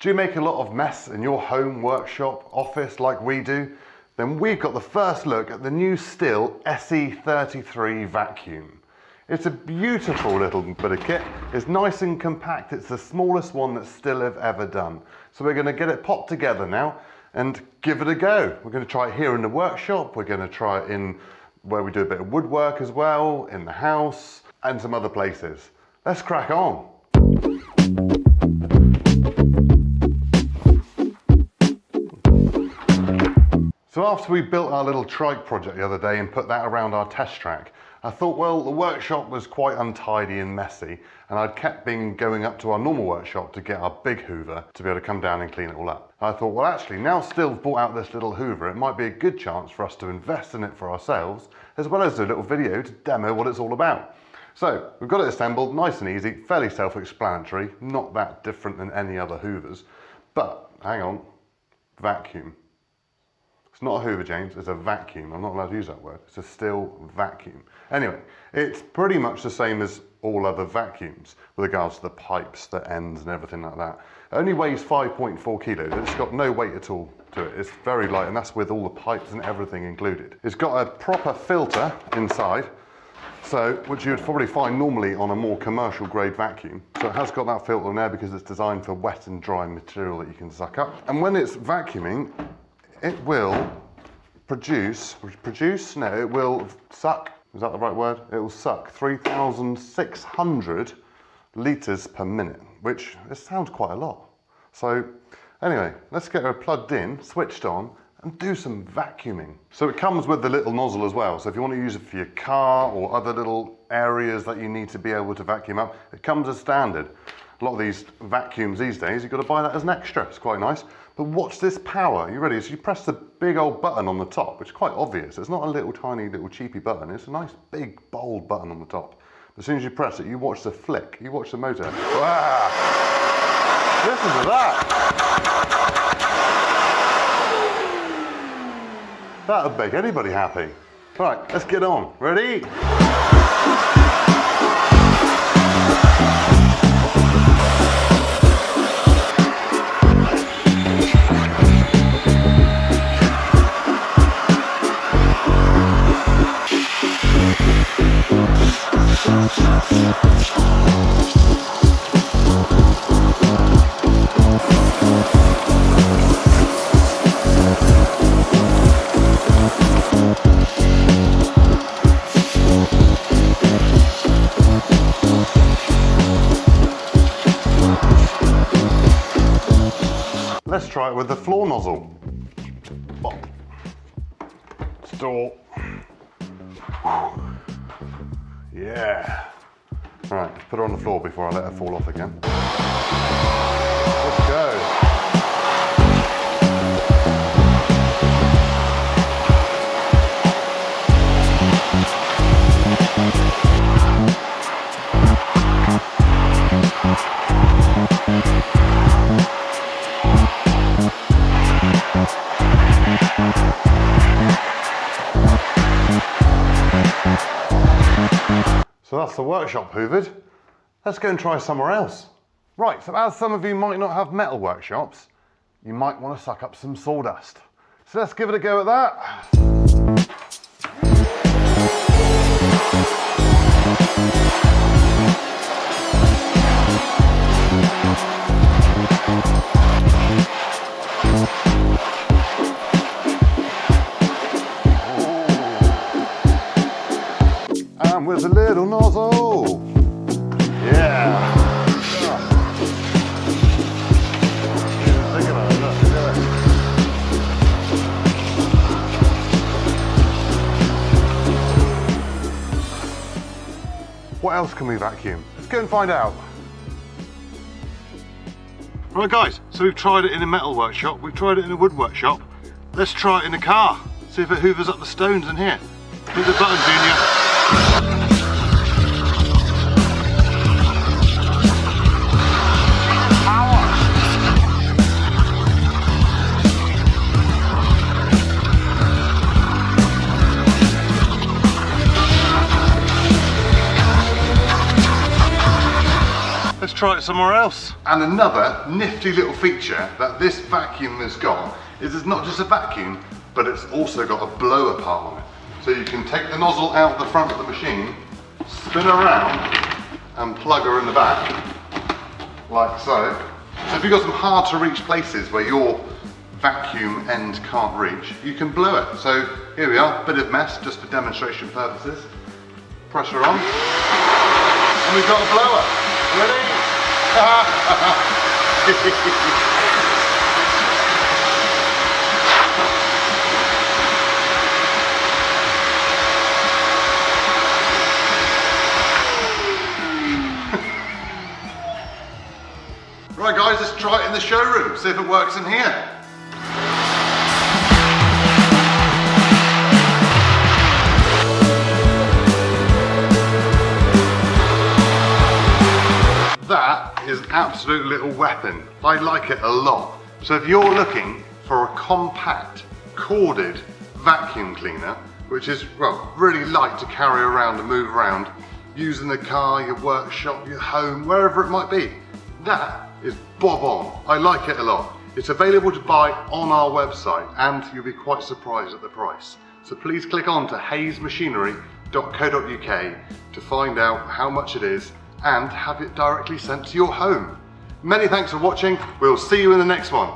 Do you make a lot of mess in your home, workshop, office like we do? Then we've got the first look at the new STIHL SE33 vacuum. It's a beautiful little bit of kit. It's nice and compact. It's the smallest one that STIHL have ever done. So we're going to get it popped together now and give it a go. We're going to try it here in the workshop. We're going to try it in where we do a bit of woodwork as well, in the house and some other places. Let's crack on. So after we built our little trike project the other day and put that around our test track, I thought, well, the workshop was quite untidy and messy, and I'd kept going up to our normal workshop to get our big hoover to be able to come down and clean it all up. I thought, well, actually, now STIHL's brought out this little hoover, it might be a good chance for us to invest in it for ourselves, as well as do a little video to demo what it's all about. So we've got it assembled, nice and easy, fairly self-explanatory, not that different than any other hoovers, but hang on, vacuum. It's not a hoover, James, it's a vacuum. I'm not allowed to use that word. It's a STIHL vacuum. Anyway, it's pretty much the same as all other vacuums with regards to the pipes, the ends and everything like that. It only weighs 5.4 kilos. It's got no weight at all to it. It's very light, and that's with all the pipes and everything included. It's got a proper filter inside, so which you would probably find normally on a more commercial grade vacuum. So it has got that filter in there because it's designed for wet and dry material that you can suck up. And when it's vacuuming, it will it will suck, is that the right word? It will suck 3,600 litres per minute, which it sounds quite a lot. So anyway, let's get her plugged in, switched on, and do some vacuuming. So it comes with the little nozzle as well. So if you want to use it for your car or other little areas that you need to be able to vacuum up, it comes as standard. A lot of these vacuums these days, you've got to buy that as an extra. It's quite nice. But watch this power. You ready? So you press the big old button on the top, which is quite obvious. It's not a little tiny little cheapy button. It's a nice big bold button on the top. As soon as you press it, you watch the flick. You watch the motor. Wow! Listen to that. That would make anybody happy. Right, let's get on. Ready? Let's try it with the floor nozzle. Store. Yeah. All right, let's put her on the floor before I let her fall off again. Let's go. So that's the workshop hoovered. Let's go and try somewhere else. Right, so as some of you might not have metal workshops, you might want to suck up some sawdust. So let's give it a go at that. And with a little nozzle. Yeah. Think about it, look at it. What else can we vacuum? Let's go and find out. Right guys, so we've tried it in a metal workshop, we've tried it in a wood workshop. Let's try it in a car. See if it hoovers up the stones in here. Hit the button, Junior. try it somewhere else. And another nifty little feature that this vacuum has got is it's not just a vacuum, but it's also got a blower part on it. So you can take the nozzle out the front of the machine, spin around, and plug her in the back, like so. So if you've got some hard to reach places where your vacuum end can't reach, you can blow it. So here we are, bit of mess, just for demonstration purposes. Pressure on, and we've got a blower. Ready? Right guys, let's try it in the showroom, see if it works in here. That is an absolute little weapon. I like it a lot. So if you're looking for a compact, corded vacuum cleaner, which is, well, really light to carry around and move around, use in the car, your workshop, your home, wherever it might be, that is bob on. I like it a lot. It's available to buy on our website and you'll be quite surprised at the price. So please click on to hayesmachinery.co.uk to find out how much it is and have it directly sent to your home. Many thanks for watching. We'll see you in the next one.